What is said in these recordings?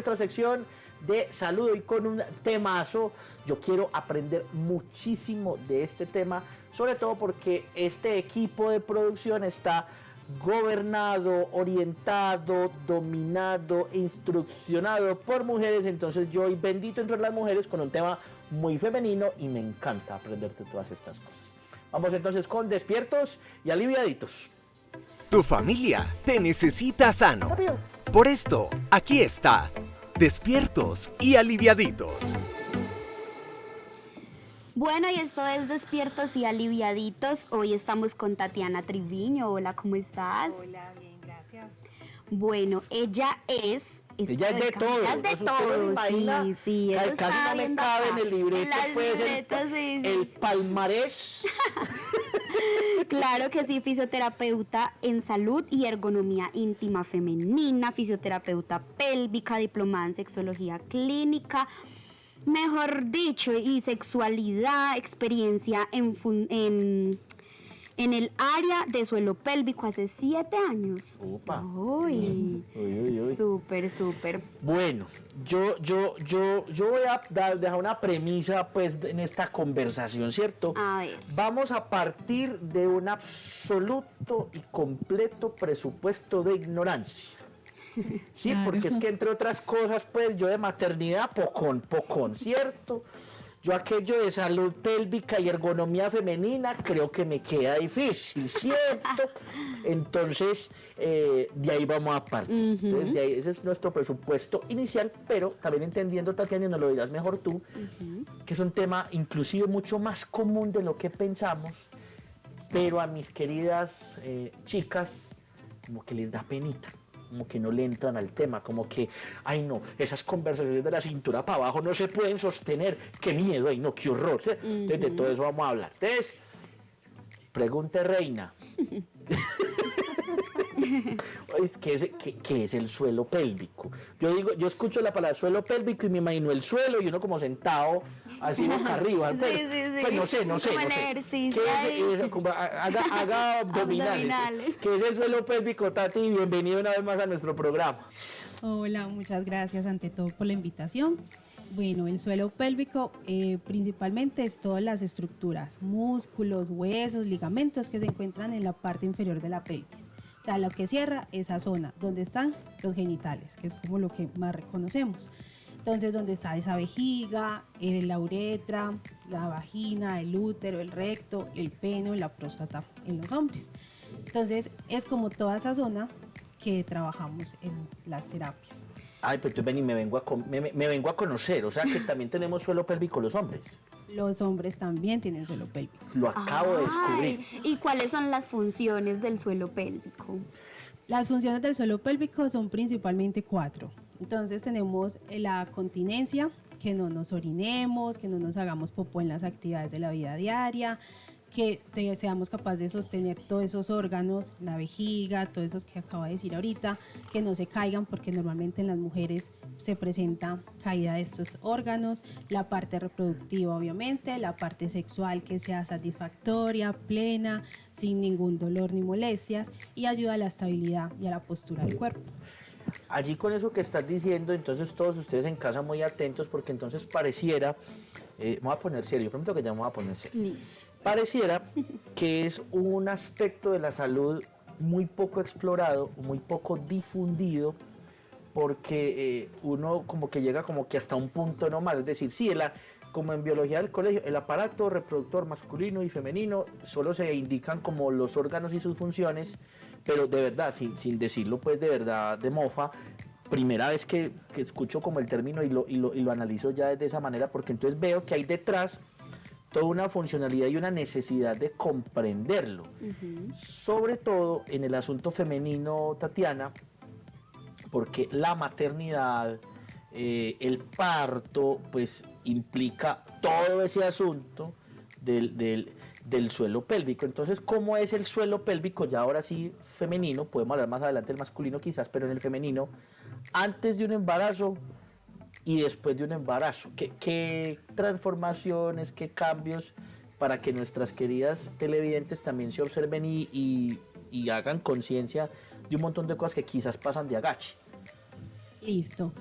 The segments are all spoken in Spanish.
nuestra sección de salud y con un temazo. Yo quiero aprender muchísimo de este tema, sobre todo porque este equipo de producción está gobernado, orientado, dominado, instruccionado por mujeres. Entonces yo hoy bendito entre las mujeres con un tema muy femenino y me encanta aprender de todas estas cosas. Vamos entonces con despiertos y aliviaditos. Tu familia te necesita sano. Rápido. Por esto, aquí está, despiertos y aliviaditos. Bueno, y esto es Despiertos y Aliviaditos. Hoy estamos con Tatiana Triviño. Hola, ¿cómo estás? Hola, bien, gracias. Bueno, ella es de todo. Ella es de todo. Sí, eso casi está no me viendo cabe acá. en el libreto, En las puede libretas, ser sí, sí. el palmarés. Claro que sí, fisioterapeuta en salud y ergonomía íntima femenina, fisioterapeuta pélvica, diplomada en sexología clínica, mejor dicho, y sexualidad, experiencia en el área de suelo pélvico hace 7 años. Opa. Uy, Uy. súper. Bueno, yo voy a dejar una premisa pues en esta conversación, ¿cierto? A ver. Vamos a partir de un absoluto y completo presupuesto de ignorancia. Sí, Claro. porque es que entre otras cosas, pues yo de maternidad, pocón, ¿cierto? Yo aquello de salud pélvica y ergonomía femenina creo que me queda difícil, ¿cierto? Entonces, de ahí vamos a partir. Entonces, de ahí, ese es nuestro presupuesto inicial, pero también entendiendo, Tatiana, y nos lo dirás mejor tú, que es un tema inclusive mucho más común de lo que pensamos, pero a mis queridas chicas como que les da penita, como que no le entran al tema, como que, ay no, esas conversaciones de la cintura para abajo no se pueden sostener, qué miedo, ay no, qué horror. Entonces de todo eso vamos a hablar. Entonces, pregunte reina. ¿Qué es el suelo pélvico? Yo escucho la palabra suelo pélvico y me imagino el suelo y uno como sentado así boca arriba. Pues no sé. Como el ejercicio ahí. Haga abdominales. ¿Qué es el suelo pélvico, Tati? Y bienvenido una vez más a nuestro programa. Hola, muchas gracias ante todo por la invitación. Bueno, el suelo pélvico principalmente es todas las estructuras, músculos, huesos, ligamentos que se encuentran en la parte inferior de la pelvis. O sea, lo que cierra esa zona donde están los genitales, que es como lo que más reconocemos. Entonces, donde está esa vejiga, la uretra, la vagina, el útero, el recto, el pene, la próstata en los hombres. Entonces, es como toda esa zona que trabajamos en las terapias. Ay, pero entonces ven y me vengo a conocer, o sea que también tenemos suelo pélvico los hombres. Los hombres también tienen suelo pélvico. Lo acabo de descubrir. ¿Y cuáles son las funciones del suelo pélvico? Las funciones del suelo pélvico son principalmente 4. Entonces tenemos la continencia, que no nos orinemos, que no nos hagamos popó en las actividades de la vida diaria, que seamos capaces de sostener todos esos órganos, la vejiga, todos esos que acabo de decir ahorita, que no se caigan porque normalmente en las mujeres se presenta caída de estos órganos, la parte reproductiva obviamente, la parte sexual que sea satisfactoria, plena, sin ningún dolor ni molestias y ayuda a la estabilidad y a la postura del cuerpo. Allí con eso que estás diciendo, entonces todos ustedes en casa muy atentos porque entonces pareciera, me voy a poner serio, yo prometo que ya me voy a poner serio. Pareciera que es un aspecto de la salud muy poco explorado, muy poco difundido, porque uno como que llega como que hasta un punto nomás, es decir, sí, como en biología del colegio, el aparato reproductor masculino y femenino solo se indican como los órganos y sus funciones, pero de verdad, sin decirlo pues de verdad de mofa, primera vez que escucho como el término y lo analizo ya de esa manera, porque entonces veo que hay detrás toda una funcionalidad y una necesidad de comprenderlo. Sobre todo en el asunto femenino, Tatiana, porque la maternidad, el parto, pues implica todo ese asunto del suelo pélvico. Entonces, ¿cómo es el suelo pélvico? Ya ahora sí femenino, podemos hablar más adelante del masculino quizás, pero en el femenino, antes de un embarazo y después de un embarazo. ¿Qué transformaciones, qué cambios para que nuestras queridas televidentes también se observen y hagan conciencia de un montón de cosas que quizás pasan de agache? Listo.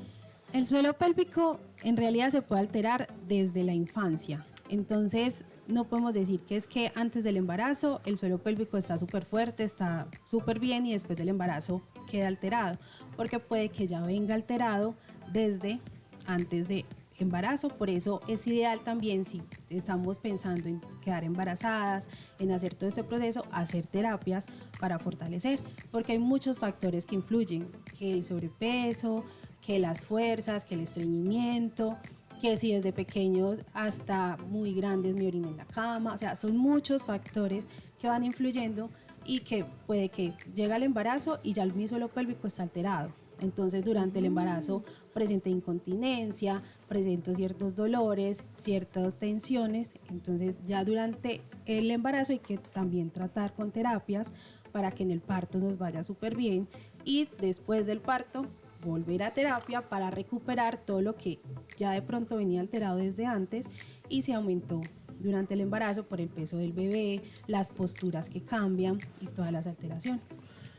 El suelo pélvico en realidad se puede alterar desde la infancia. Entonces, no podemos decir que es que antes del embarazo el suelo pélvico está súper fuerte, está súper bien y después del embarazo queda alterado, porque puede que ya venga alterado desde antes de embarazo. Por eso es ideal también, si estamos pensando en quedar embarazadas, en hacer todo este proceso, hacer terapias para fortalecer, porque hay muchos factores que influyen, que el sobrepeso, que las fuerzas, que el estreñimiento, que si desde pequeños hasta muy grandes me orino en la cama, o sea, son muchos factores que van influyendo y que puede que llegue al embarazo y ya mi suelo pélvico está alterado. Entonces, durante el embarazo presento incontinencia, presento ciertos dolores, ciertas tensiones. Entonces, ya durante el embarazo hay que también tratar con terapias para que en el parto nos vaya súper bien y después del parto volver a terapia para recuperar todo lo que ya de pronto venía alterado desde antes y se aumentó durante el embarazo por el peso del bebé, las posturas que cambian y todas las alteraciones.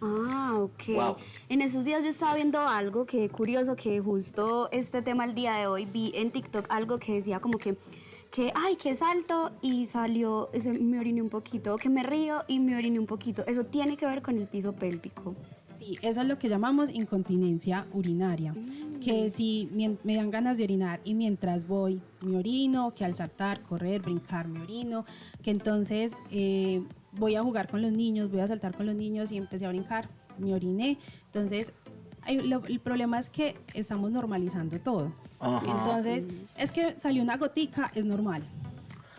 Ah, ok. Wow. En esos días yo estaba viendo algo que curioso, que justo este tema el día de hoy vi en TikTok algo que decía como que ay, que salto y salió, me oriné un poquito, que me río y me oriné un poquito. Eso tiene que ver con el piso pélvico. Sí, eso es lo que llamamos incontinencia urinaria, que si me dan ganas de orinar y mientras voy me orino, que al saltar, correr, brincar me orino, que entonces voy a jugar con los niños, voy a saltar con los niños y empecé a brincar, me oriné. Entonces, el problema es que estamos normalizando todo. Ajá. Entonces, es que salió una gotica, es normal.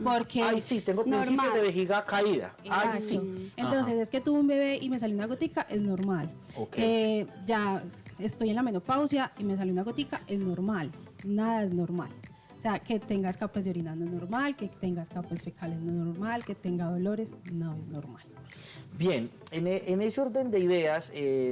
Porque Ay, sí, tengo principios normal. de vejiga caída. Ay, Exacto. sí. Entonces, Ajá. es que tuve un bebé y me salió una gotica, es normal. Ok. Ya estoy en la menopausia y me salió una gotica, es normal. Nada es normal. O sea, que tengas capas de orina no es normal, que tengas capas fecales no es normal, que tenga dolores no es normal. Bien, en ese orden de ideas,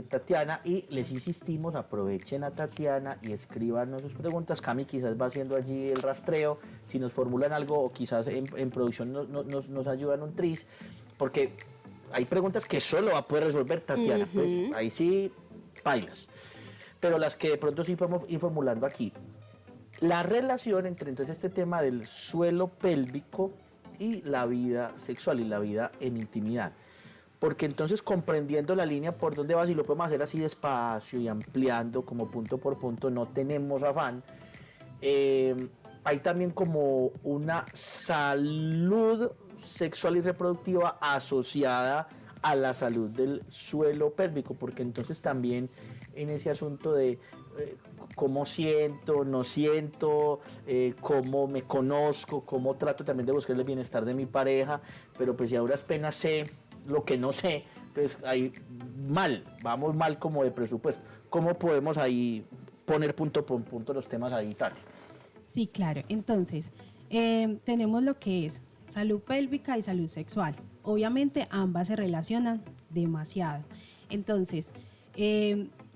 Tatiana, y les insistimos, aprovechen a Tatiana y escríbanos sus preguntas. Cami quizás va haciendo allí el rastreo, si nos formulan algo o quizás en producción nos ayudan un tris, porque hay preguntas que solo va a poder resolver Tatiana, pues ahí sí, bailas. Pero las que de pronto sí podemos ir formulando aquí. La relación entre entonces este tema del suelo pélvico y la vida sexual y la vida en intimidad. Porque entonces comprendiendo la línea por donde vas y lo podemos hacer así despacio y ampliando como punto por punto, no tenemos afán. Hay también como una salud sexual y reproductiva asociada a la salud del suelo pélvico, porque entonces también en ese asunto de cómo siento, no siento, cómo me conozco, cómo trato también de buscar el bienestar de mi pareja, pero pues si ahora apenas sé lo que no sé, pues ahí vamos mal como de presupuesto. ¿Cómo podemos ahí poner punto por punto los temas ahí tal? Sí, claro. Entonces, tenemos lo que es salud pélvica y salud sexual. Obviamente ambas se relacionan demasiado. Entonces,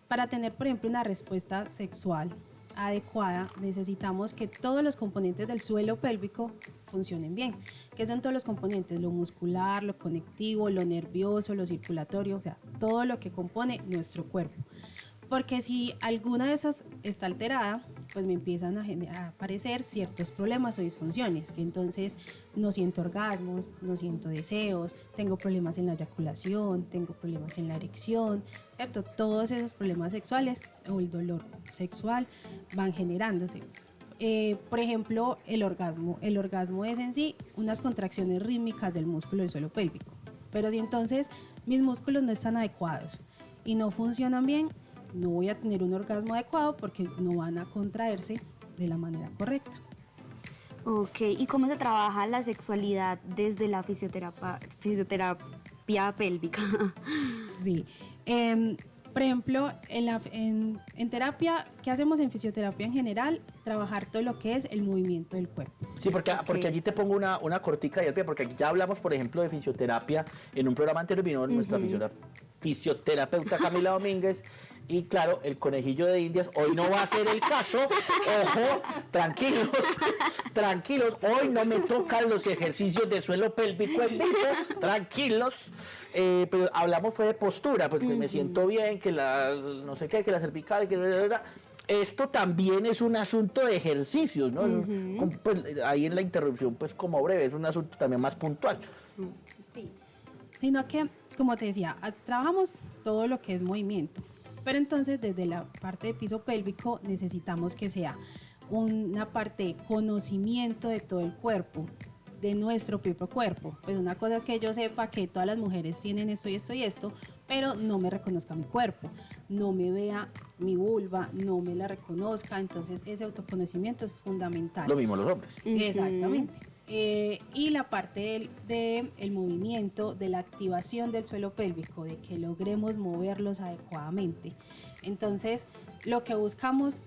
para tener, por ejemplo, una respuesta sexual adecuada, necesitamos que todos los componentes del suelo pélvico funcionen bien. ¿Qué son todos los componentes? Lo muscular, lo conectivo, lo nervioso, lo circulatorio, o sea, todo lo que compone nuestro cuerpo. Porque si alguna de esas está alterada, pues me empiezan a aparecer ciertos problemas o disfunciones, que entonces no siento orgasmos, no siento deseos, tengo problemas en la eyaculación, tengo problemas en la erección, ¿cierto? Todos esos problemas sexuales o el dolor sexual van generándose. Por ejemplo, el orgasmo es en sí unas contracciones rítmicas del músculo del suelo pélvico, pero si entonces mis músculos no están adecuados y no funcionan bien, no voy a tener un orgasmo adecuado porque no van a contraerse de la manera correcta. Ok, ¿y cómo se trabaja la sexualidad desde la fisioterapia pélvica? Sí. Por ejemplo, en terapia, ¿qué hacemos en fisioterapia en general? Trabajar todo lo que es el movimiento del cuerpo. Sí, porque allí te pongo una cortica y al pie, porque aquí ya hablamos, por ejemplo, de fisioterapia. En un programa anterior vino nuestra fisioterapeuta Camila Domínguez. Y claro, el conejillo de Indias hoy no va a ser el caso. Ojo, tranquilos, hoy no me tocan los ejercicios de suelo pélvico en vivo, tranquilos. Pero hablamos fue de postura, porque me siento bien, que la no sé qué, que la cervical, que esto también es un asunto de ejercicios, ¿no? Pues, ahí en la interrupción, pues como breve, es un asunto también más puntual. Sí. Sino que, como te decía, trabajamos todo lo que es movimiento, pero entonces desde la parte de piso pélvico necesitamos que sea una parte de conocimiento de todo el cuerpo, de nuestro propio cuerpo. Pues una cosa es que yo sepa que todas las mujeres tienen esto y esto y esto, pero no me reconozca mi cuerpo, no me vea mi vulva, no me la reconozca, entonces ese autoconocimiento es fundamental. Lo mismo los hombres. Exactamente. Y la parte del movimiento, de la activación del suelo pélvico, de que logremos moverlos adecuadamente. Entonces, lo que buscamos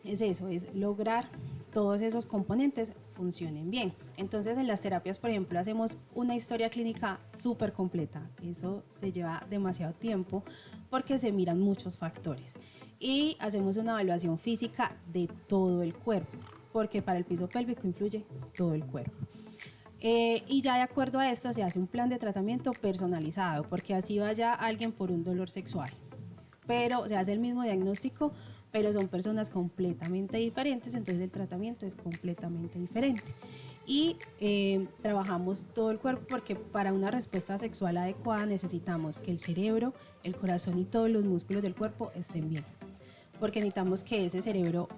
es eso, es lograr todos esos componentes funcionen bien. Entonces, en las terapias, por ejemplo, hacemos una historia clínica súper completa. Eso se lleva demasiado tiempo porque se miran muchos factores. Y hacemos una evaluación física de todo el cuerpo, porque para el piso pélvico influye todo el cuerpo. Y ya de acuerdo a esto se hace un plan de tratamiento personalizado, porque así vaya alguien por un dolor sexual, pero se hace el mismo diagnóstico, pero son personas completamente diferentes, entonces el tratamiento es completamente diferente. Y trabajamos todo el cuerpo porque para una respuesta sexual adecuada necesitamos que el cerebro, el corazón y todos los músculos del cuerpo estén bien. Porque necesitamos que ese cerebro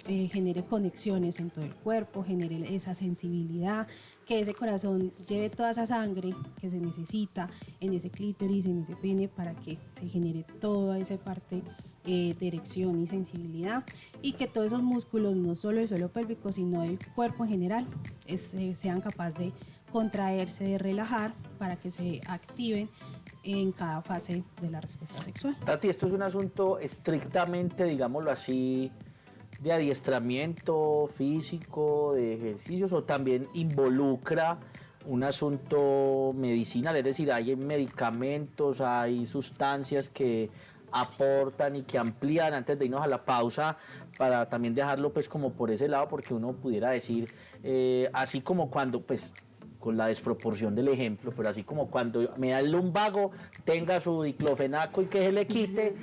genere conexiones en todo el cuerpo, genere esa sensibilidad, que ese corazón lleve toda esa sangre que se necesita en ese clítoris, en ese pene, para que se genere toda esa parte de erección y sensibilidad, y que todos esos músculos, no solo el suelo pélvico, sino el cuerpo en general, sean capaces de contraerse, de relajar, para que se activen en cada fase de la respuesta sexual. Tati, esto es un asunto estrictamente, digámoslo así, de adiestramiento físico, de ejercicios, o también involucra un asunto medicinal, es decir, hay medicamentos, hay sustancias que aportan y que amplían, antes de irnos a la pausa, para también dejarlo pues como por ese lado, porque uno pudiera decir, así como cuando pues con la desproporción del ejemplo, pero así como cuando me da el lumbago, tenga su diclofenaco y que se le quite,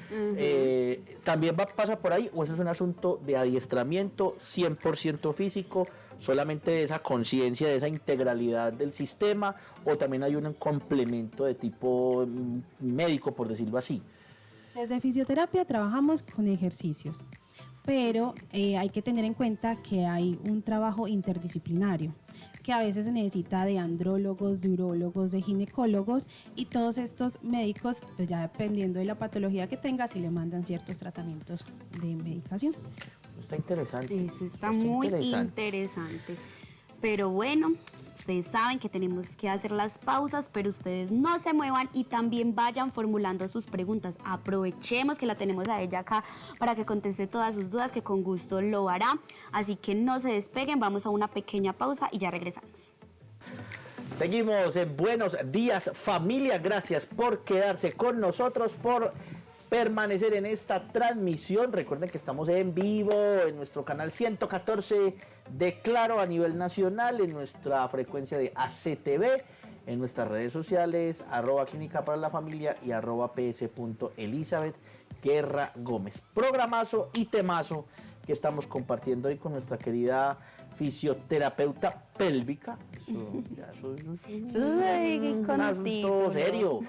también pasa por ahí, o eso es un asunto de adiestramiento 100% físico, solamente de esa conciencia, de esa integralidad del sistema, o también hay un complemento de tipo médico, por decirlo así. Desde fisioterapia trabajamos con ejercicios, pero hay que tener en cuenta que hay un trabajo interdisciplinario, que a veces se necesita de andrólogos, de urólogos, de ginecólogos, y todos estos médicos, pues ya dependiendo de la patología que tenga, si le mandan ciertos tratamientos de medicación. Está interesante. Eso está muy interesante. Pero bueno, ustedes saben que tenemos que hacer las pausas, pero ustedes no se muevan y también vayan formulando sus preguntas. Aprovechemos que la tenemos a ella acá para que conteste todas sus dudas, que con gusto lo hará. Así que no se despeguen, vamos a una pequeña pausa y ya regresamos. Seguimos en Buenos Días, familia. Gracias por quedarse con nosotros, por permanecer en esta transmisión. Recuerden que estamos en vivo en nuestro canal 114 de Claro a nivel nacional, en nuestra frecuencia de ACTV, en nuestras redes sociales, @Clínica para la Familia y @ps.Elizabeth Guerra Gómez. Programazo y temazo que estamos compartiendo hoy con nuestra querida fisioterapeuta pélvica. Eso es un asunto serio.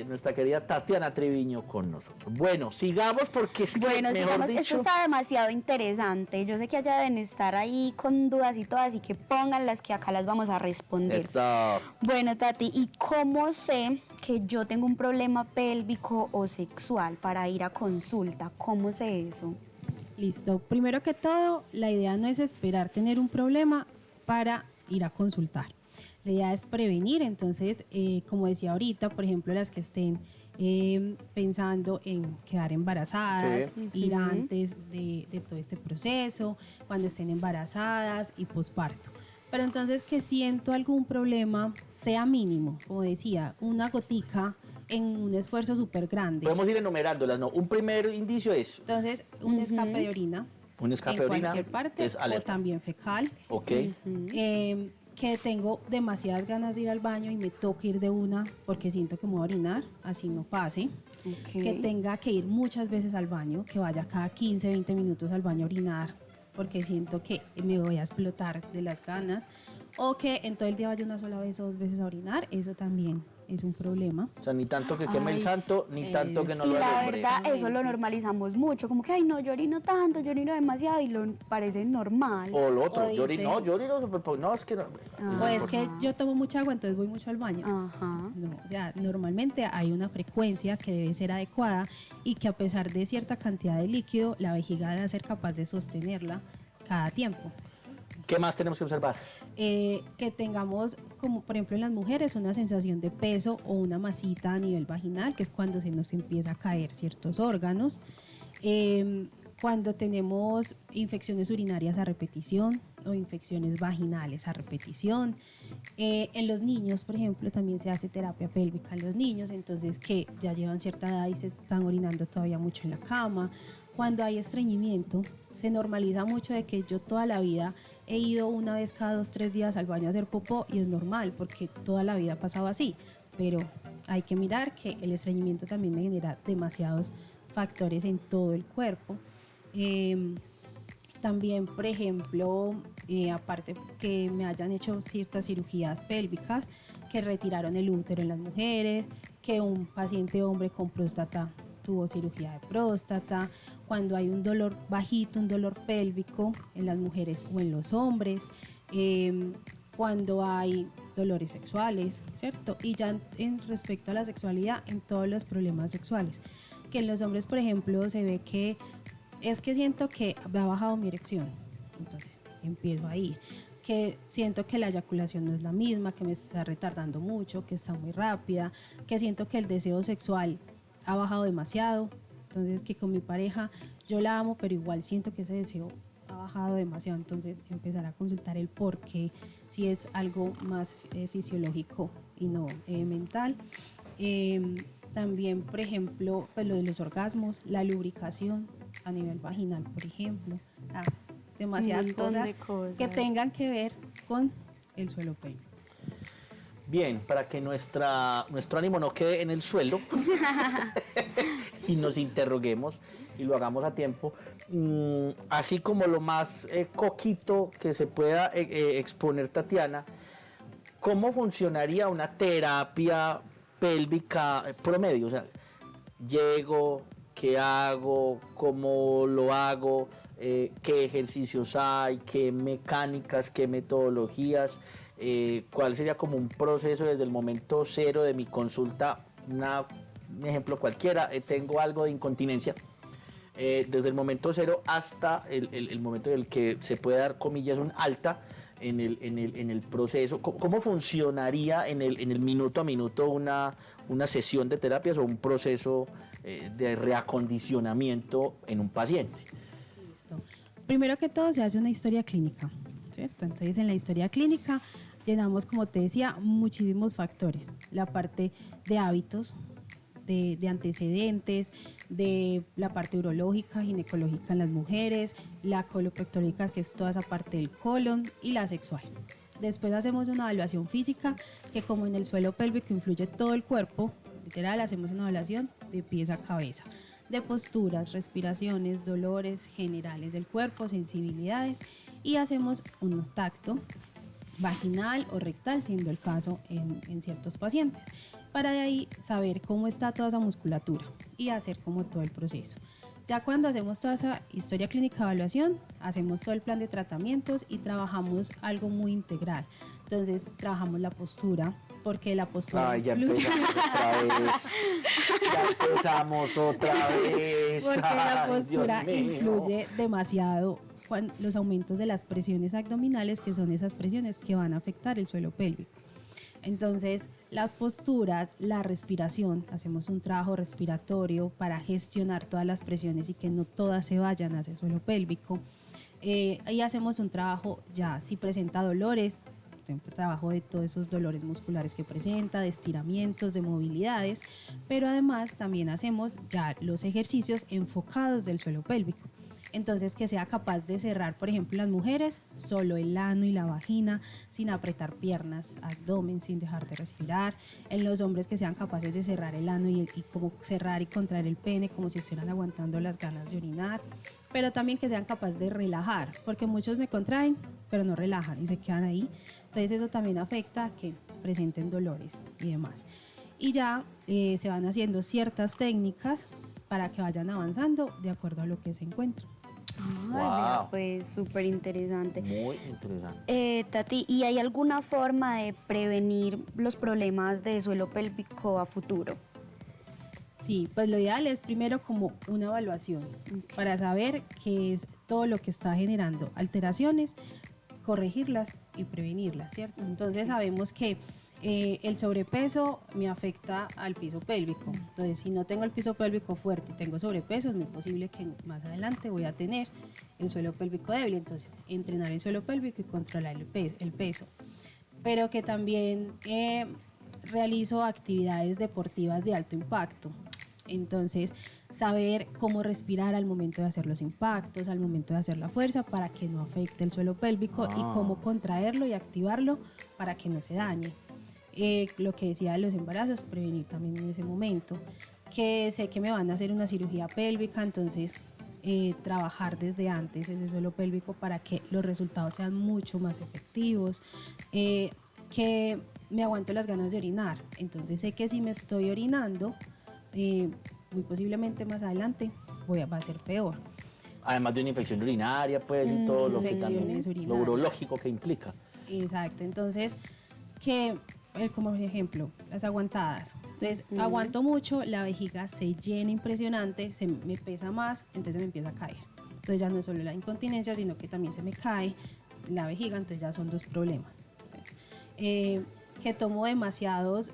Nuestra querida Tatiana Treviño con nosotros. Bueno, sigamos porque es que, bueno, mejor sigamos, dicho, esto está demasiado interesante. Yo sé que allá deben estar ahí con dudas y todas, así que pónganlas que acá las vamos a responder. Eso. Bueno, Tati, ¿y cómo sé que yo tengo un problema pélvico o sexual para ir a consulta? ¿Cómo sé eso? Listo. Primero que todo, la idea no es esperar tener un problema para ir a consultar. La idea es prevenir. Entonces, como decía ahorita, por ejemplo, las que estén pensando en quedar embarazadas, ir antes de todo este proceso, cuando estén embarazadas y posparto. Pero entonces, que siento algún problema, sea mínimo, como decía, una gotica en un esfuerzo súper grande. Podemos ir enumerándolas, ¿no? Un primer indicio es... Entonces, un escape de orina. Un escape de en orina cualquier parte, es o alerta. también fecal. Ok. que tengo demasiadas ganas de ir al baño y me toca ir de una porque siento que me voy a orinar, así no pase. Ok. Que tenga que ir muchas veces al baño, que vaya cada 15, 20 minutos al baño a orinar porque siento que me voy a explotar de las ganas, o que en todo el día vaya una sola vez o 2 veces a orinar, eso también es un problema. O sea, ni tanto que queme el Ay, santo, ni tanto que no Y lo la alumbre. verdad, eso lo normalizamos mucho, como que, ay, no, yo orino tanto, yo orino demasiado y lo parece normal. O lo otro, O yo dice- orino, no, es que no. Ah. O es que yo tomo mucha agua, entonces voy mucho al baño. Ajá. No, ya, normalmente hay una frecuencia que debe ser adecuada y que a pesar de cierta cantidad de líquido, la vejiga debe ser capaz de sostenerla cada tiempo. ¿Qué más tenemos que observar? Que tengamos, como por ejemplo en las mujeres, una sensación de peso o una masita a nivel vaginal, que es cuando se nos empieza a caer ciertos órganos. Cuando tenemos infecciones urinarias a repetición o infecciones vaginales a repetición. En los niños, por ejemplo, también se hace terapia pélvica en los niños, entonces que ya llevan cierta edad y se están orinando todavía mucho en la cama. Cuando hay estreñimiento, se normaliza mucho de que yo toda la vida he ido una vez cada 2, 3 días al baño a hacer popó y es normal porque toda la vida ha pasado así, pero hay que mirar que el estreñimiento también me genera demasiados factores en todo el cuerpo. También, por ejemplo, aparte que me hayan hecho ciertas cirugías pélvicas, que retiraron el útero en las mujeres, que un paciente hombre con próstata tuvo cirugía de próstata, cuando hay un dolor bajito, un dolor pélvico en las mujeres o en los hombres, cuando hay dolores sexuales, ¿cierto? Y ya en respecto a la sexualidad, en todos los problemas sexuales, que en los hombres, por ejemplo, se ve que es que siento que me ha bajado mi erección, entonces empiezo a ir, que siento que la eyaculación no es la misma, que me está retardando mucho, que está muy rápida, que siento que el deseo sexual ha bajado demasiado, entonces que con mi pareja yo la amo, pero igual siento que ese deseo ha bajado demasiado, entonces empezar a consultar el por qué, si es algo más fisiológico y no mental. También, por ejemplo, pues lo de los orgasmos, la lubricación a nivel vaginal, por ejemplo, demasiadas Un montón cosas de cosas que tengan que ver con el suelo pélvico. Bien, para que nuestro ánimo no quede en el suelo y nos interroguemos y lo hagamos a tiempo, así como lo más coquito que se pueda exponer Tatiana, ¿cómo funcionaría una terapia pélvica promedio? O sea, llego, ¿qué hago? ¿Cómo lo hago? ¿Qué ejercicios hay? ¿Qué mecánicas? ¿Qué metodologías? ¿Cuál sería como un proceso desde el momento cero de mi consulta? Un ejemplo cualquiera, tengo algo de incontinencia, desde el momento cero hasta el momento en el que se puede dar, comillas, un alta en el proceso. ¿Cómo funcionaría en el minuto a minuto una sesión de terapias o un proceso de reacondicionamiento en un paciente? Listo. Primero que todo se hace una historia clínica, ¿cierto? Entonces en la historia clínica llenamos, como te decía, muchísimos factores. La parte de hábitos, de antecedentes, de la parte urológica, ginecológica en las mujeres, la colopectórica, que es toda esa parte del colon, y la sexual. Después hacemos una evaluación física, que como en el suelo pélvico influye todo el cuerpo, literal, hacemos una evaluación de pies a cabeza, de posturas, respiraciones, dolores generales del cuerpo, sensibilidades, y hacemos un tacto vaginal o rectal, siendo el caso en ciertos pacientes, para de ahí saber cómo está toda esa musculatura y hacer como todo el proceso. Ya cuando hacemos toda esa historia clínica de evaluación, hacemos todo el plan de tratamientos y trabajamos algo muy integral. Entonces, trabajamos la postura, porque la postura Ay, ya influye. empezamos otra vez. Ya empezamos otra vez. Porque la Ay, postura Dios mío. influye demasiado con los aumentos de las presiones abdominales, que son esas presiones que van a afectar el suelo pélvico. Entonces, las posturas, la respiración, hacemos un trabajo respiratorio para gestionar todas las presiones y que no todas se vayan hacia el suelo pélvico. Ahí hacemos un trabajo ya, si presenta dolores, trabajo de todos esos dolores musculares que presenta, de estiramientos, de movilidades, pero además también hacemos ya los ejercicios enfocados del suelo pélvico. Entonces, que sea capaz de cerrar, por ejemplo, las mujeres, solo el ano y la vagina, sin apretar piernas, abdomen, sin dejar de respirar. En los hombres, que sean capaces de cerrar el ano y como cerrar y contraer el pene, como si estuvieran aguantando las ganas de orinar. Pero también que sean capaces de relajar, porque muchos me contraen, pero no relajan y se quedan ahí. Entonces, eso también afecta a que presenten dolores y demás. Y ya se van haciendo ciertas técnicas para que vayan avanzando de acuerdo a lo que se encuentra. Vea, pues súper interesante. Muy interesante. Tati, ¿y hay alguna forma de prevenir los problemas de suelo pélvico a futuro? Sí, pues lo ideal es primero como una evaluación para saber qué es todo lo que está generando alteraciones, corregirlas y prevenirlas, ¿cierto? Entonces sabemos que el sobrepeso me afecta al piso pélvico. Entonces, si no tengo el piso pélvico fuerte y tengo sobrepeso, es muy posible que más adelante voy a tener el suelo pélvico débil. Entonces, entrenar el suelo pélvico y controlar el peso. Pero que también realizo actividades deportivas de alto impacto. Entonces, saber cómo respirar al momento de hacer los impactos, al momento de hacer la fuerza para que no afecte el suelo pélvico y cómo contraerlo y activarlo para que no se dañe. Lo que decía de los embarazos, prevenir también en ese momento. Que sé que me van a hacer una cirugía pélvica, entonces trabajar desde antes ese suelo pélvico para que los resultados sean mucho más efectivos. Que me aguanto las ganas de orinar, entonces sé que si me estoy orinando, muy posiblemente más adelante va a ser peor. Además de una infección urinaria, pues, y todo lo que también, lo urológico que implica. Exacto, entonces, como ejemplo, las aguantadas. Entonces, aguanto mucho, la vejiga se llena impresionante, me pesa más, entonces me empieza a caer. Entonces ya no es solo la incontinencia, sino que también se me cae la vejiga, entonces ya son 2 problemas. Que tomo demasiados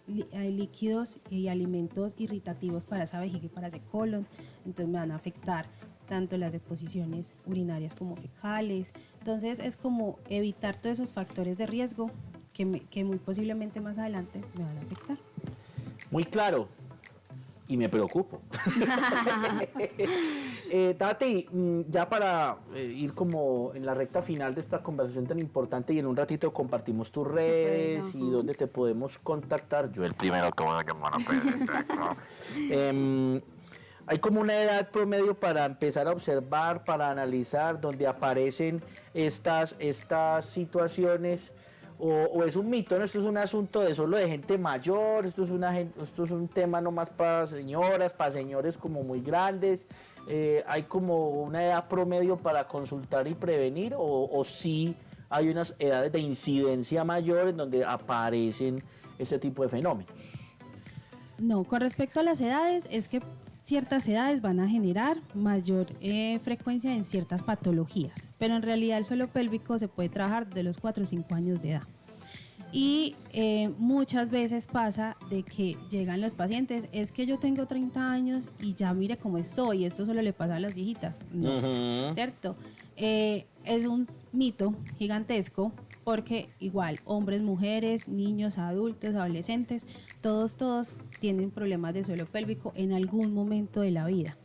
líquidos y alimentos irritativos para esa vejiga y para ese colon, entonces me van a afectar tanto las deposiciones urinarias como fecales. Entonces es como evitar todos esos factores de riesgo que muy posiblemente más adelante me van a afectar. Muy claro. Y me preocupo. Tati, ya para ir como en la recta final de esta conversación tan importante y en un ratito compartimos tus redes y dónde te podemos contactar. Yo el primero que voy a llamar a hay como una edad promedio para empezar a observar, para analizar, donde aparecen estas situaciones. O es un mito, ¿no? Esto es un asunto de solo de gente mayor, esto es un tema nomás para señoras, para señores como muy grandes. ¿Hay como una edad promedio para consultar y prevenir o sí hay unas edades de incidencia mayor en donde aparecen este tipo de fenómenos? No, con respecto a las edades, es que ciertas edades van a generar mayor frecuencia en ciertas patologías, pero en realidad el suelo pélvico se puede trabajar de los 4 o 5 años de edad. Y muchas veces pasa de que llegan los pacientes, es que yo tengo 30 años y ya mire cómo soy, esto solo le pasa a las viejitas. No, ¿cierto? Es un mito gigantesco porque igual hombres, mujeres, niños, adultos, adolescentes, todos tienen problemas de suelo pélvico en algún momento de la vida.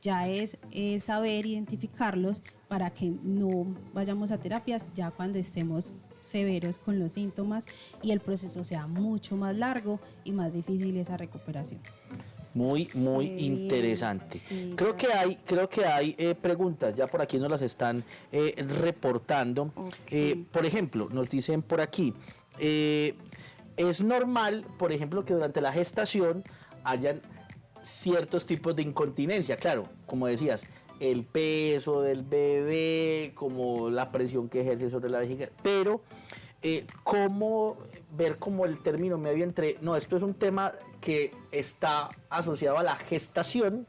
Ya es saber identificarlos para que no vayamos a terapias ya cuando estemos severos con los síntomas y el proceso sea mucho más largo y más difícil esa recuperación. Muy interesante. Sí, creo que hay preguntas, ya por aquí nos las están reportando. Okay. Por ejemplo, nos dicen por aquí, es normal, por ejemplo, que durante la gestación hayan ciertos tipos de incontinencia, claro, como decías, el peso del bebé, como la presión que ejerce sobre la vejiga, pero cómo ver como el término medio entre, no, esto es un tema que está asociado a la gestación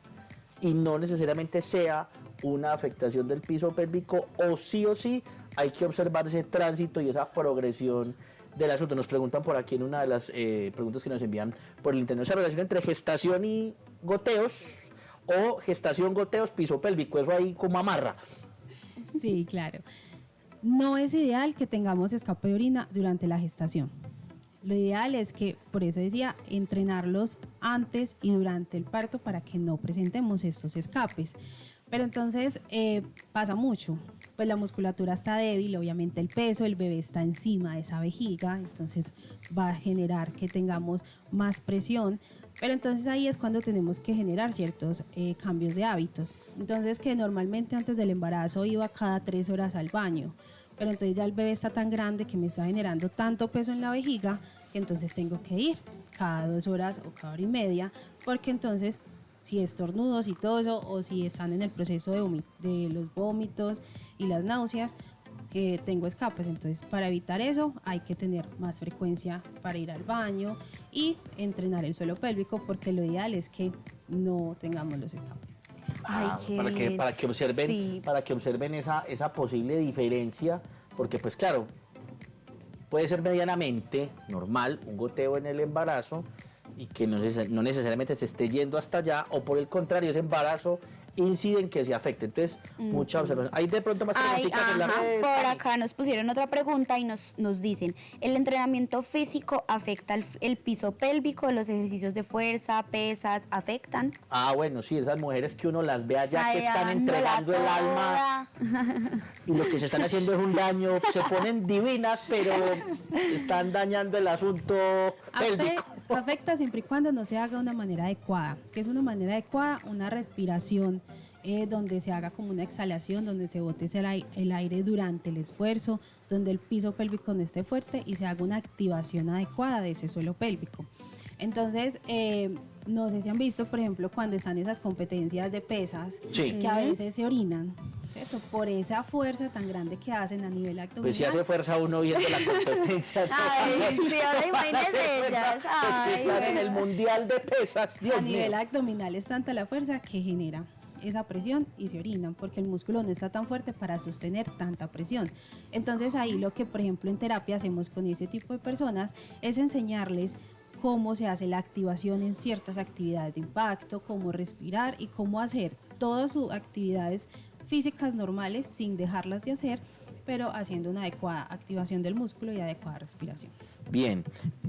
y no necesariamente sea una afectación del piso pélvico, o sí hay que observar ese tránsito y esa progresión del asunto. Nos preguntan por aquí en una de las preguntas que nos envían por el internet, esa relación entre gestación y goteos, o gestación, goteos, piso pélvico, eso ahí como amarra. Sí, claro. No es ideal que tengamos escape de orina durante la gestación. Lo ideal es que, por eso decía, entrenarlos antes y durante el parto para que no presentemos estos escapes. Pero entonces pasa mucho, pues la musculatura está débil, obviamente el peso, el bebé está encima de esa vejiga, entonces va a generar que tengamos más presión, pero entonces ahí es cuando tenemos que generar ciertos cambios de hábitos. Entonces que normalmente antes del embarazo iba cada 3 horas al baño, pero entonces ya el bebé está tan grande que me está generando tanto peso en la vejiga que entonces tengo que ir cada 2 horas o cada hora y media, porque entonces si estornudos y todo eso, o si están en el proceso de los vómitos y las náuseas, tengo escapes. Entonces, para evitar eso, hay que tener más frecuencia para ir al baño y entrenar el suelo pélvico, porque lo ideal es que no tengamos los escapes. Ay, qué bien. Para que observen, Sí. para que observen esa posible diferencia, porque pues claro, puede ser medianamente normal un goteo en el embarazo y que no necesariamente se esté yendo hasta allá, o por el contrario, ese embarazo incide en que se afecte. Entonces, mucha observación. Hay de pronto más preguntitas en las redes. Por acá nos pusieron otra pregunta y nos dicen, ¿el entrenamiento físico afecta el piso pélvico? ¿Los ejercicios de fuerza, pesas, afectan? Bueno, sí, esas mujeres que uno las ve allá Ay, que están dándola entregando el alma toda. y lo que se están haciendo es un daño, se ponen divinas, pero están dañando el asunto pélvico. Afecta siempre y cuando no se haga de una manera adecuada. ¿Qué es una manera adecuada? Una respiración donde se haga como una exhalación, donde se bote el aire durante el esfuerzo, donde el piso pélvico no esté fuerte y se haga una activación adecuada de ese suelo pélvico. Entonces, no sé si han visto, por ejemplo, cuando están esas competencias de pesas, Sí. que a veces se orinan, ¿cierto? Por esa fuerza tan grande que hacen a nivel abdominal. Pues si hace fuerza uno viendo la competencia. Ay, sí, ahora imagínense Hace fuerza, ellas. Pues que Ay, están en bueno. el mundial de pesas, Dios A nivel mío. abdominal es tanta la fuerza que genera esa presión y se orinan porque el músculo no está tan fuerte para sostener tanta presión. Entonces ahí lo que por ejemplo en terapia hacemos con ese tipo de personas es enseñarles cómo se hace la activación en ciertas actividades de impacto, cómo respirar y cómo hacer todas sus actividades físicas normales sin dejarlas de hacer, pero haciendo una adecuada activación del músculo y adecuada respiración. Bien,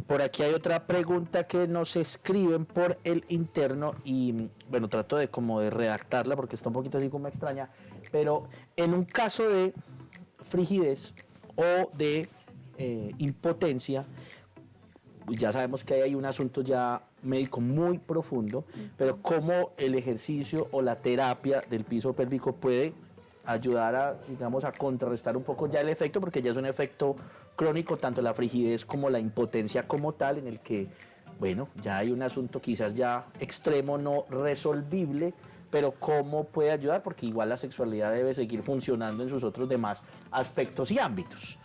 por aquí hay otra pregunta que nos escriben por el interno y bueno, trato de como de redactarla porque está un poquito así como extraña, pero en un caso de frigidez o de impotencia, ya sabemos que hay un asunto ya médico muy profundo, pero cómo el ejercicio o la terapia del piso pélvico puede ayudar a, digamos, a contrarrestar un poco ya el efecto, porque ya es un efecto crónico, tanto la frigidez como la impotencia como tal, en el que, bueno, ya hay un asunto quizás ya extremo, no resolvible, pero cómo puede ayudar, porque igual la sexualidad debe seguir funcionando en sus otros demás aspectos y ámbitos.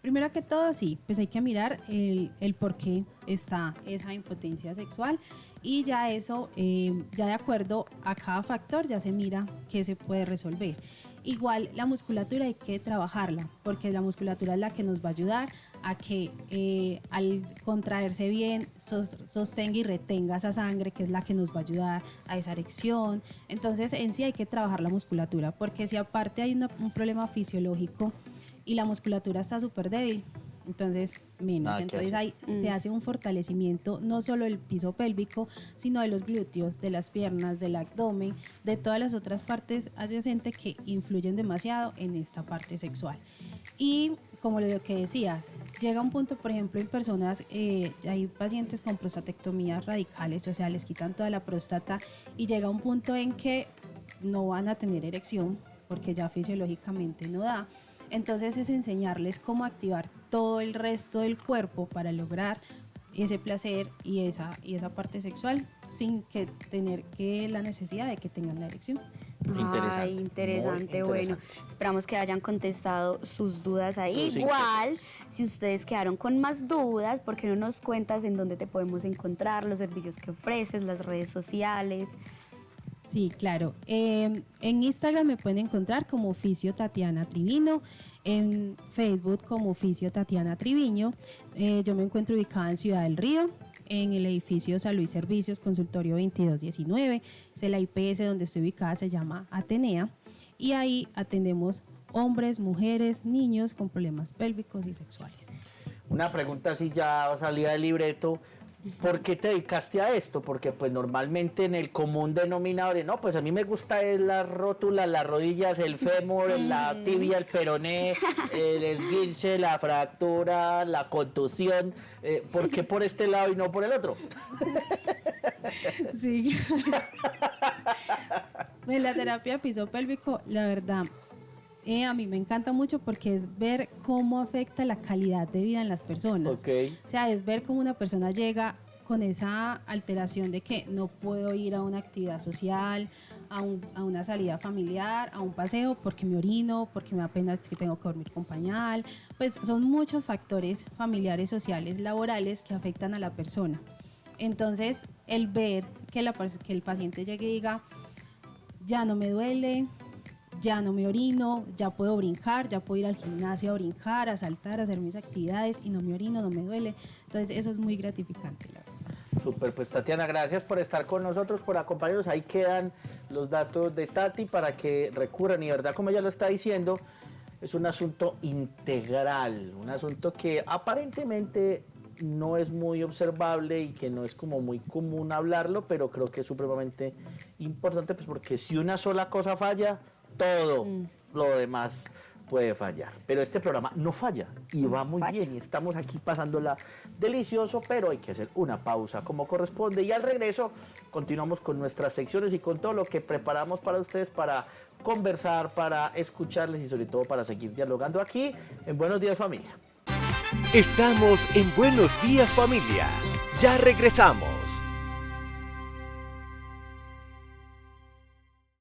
Primero que todo, sí, pues hay que mirar el por qué está esa impotencia sexual y ya eso, ya de acuerdo a cada factor, ya se mira qué se puede resolver. Igual la musculatura hay que trabajarla, porque la musculatura es la que nos va a ayudar a que al contraerse bien sostenga y retenga esa sangre, que es la que nos va a ayudar a esa erección. Entonces en sí hay que trabajar la musculatura, porque si aparte hay un problema fisiológico y la musculatura está súper débil, entonces menos. Entonces ahí se hace un fortalecimiento no solo del piso pélvico, sino de los glúteos, de las piernas, del abdomen, de todas las otras partes adyacentes que influyen demasiado en esta parte sexual. Y como lo que decías, llega un punto, por ejemplo, en personas, hay pacientes con prostatectomías radicales, o sea, les quitan toda la próstata y llega un punto en que no van a tener erección porque ya fisiológicamente no da. Entonces es enseñarles cómo activar todo el resto del cuerpo para lograr ese placer y esa parte sexual sin que tener la necesidad de que tengan la erección. Interesante. Ay, interesante. Muy Bueno, interesante. esperamos que hayan contestado sus dudas ahí. Sí, Igual, si ustedes quedaron con más dudas, ¿por qué no nos cuentas en dónde te podemos encontrar, los servicios que ofreces, las redes sociales? Sí, claro. En Instagram me pueden encontrar como Fisio Tatiana Triviño, en Facebook como Fisio Tatiana Triviño. Yo me encuentro ubicada en Ciudad del Río, en el edificio Salud y Servicios, consultorio 2219. Es la IPS donde estoy ubicada, se llama Atenea. Y ahí atendemos hombres, mujeres, niños con problemas pélvicos y sexuales. Una pregunta así ya salida del libreto. ¿por qué te dedicaste a esto? Porque pues normalmente en el común denominador, no, pues a mí me gusta es la rótula, las rodillas, el fémur, la tibia, el peroné, el esguince, la fractura, la contusión. ¿Por qué por este lado y no por el otro? Sí. En la terapia piso pélvico, la verdad, a mí me encanta mucho porque es ver cómo afecta la calidad de vida en las personas. Okay. O sea, es ver cómo una persona llega con esa alteración de que no puedo ir a una actividad social, a una salida familiar, a un paseo porque me orino, porque me da pena que tengo que dormir con pañal. Pues son muchos factores familiares, sociales, laborales que afectan a la persona. Entonces, el ver que el paciente llegue y diga, ya no me duele, ya no me orino, ya puedo brincar, ya puedo ir al gimnasio a brincar, a saltar, a hacer mis actividades y no me orino, no me duele. Entonces eso es muy gratificante, la verdad. Súper, pues Tatiana, gracias por estar con nosotros, por acompañarnos. Ahí quedan los datos de Tati para que recurran. Y verdad, como ella lo está diciendo, es un asunto integral, un asunto que aparentemente no es muy observable y que no es como muy común hablarlo, pero creo que es supremamente importante, pues porque si una sola cosa falla, todo lo demás puede fallar. Pero este programa no falla y va muy bien y estamos aquí pasándola delicioso, pero hay que hacer una pausa como corresponde y al regreso continuamos con nuestras secciones y con todo lo que preparamos para ustedes para conversar, para escucharles y sobre todo para seguir dialogando aquí en Buenos Días Familia. Estamos en Buenos Días Familia. Ya regresamos.